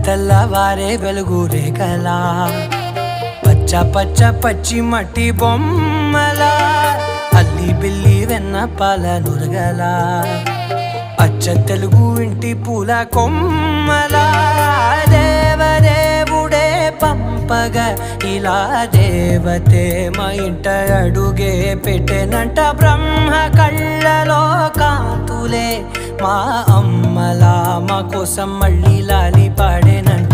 తెల్లవారే వెలుగు రేఖలా పచ్చ పచ్చ పచ్చి మట్టి బొమ్మలా అల్లి బిల్లి వెన్న పాల నురగలా అచ్చ తెలుగు ఇంటి పూల కొమ్మలా దేవదేవుడే పంపగా ఇలా దేవతే మా ఇంట అడుగే పెట్టెనంట బ్రహ్మ కళ్ళలో కాంతులే మా అమ్మలా మా కోసం మళ్ళీ లాలి పాడేనంట.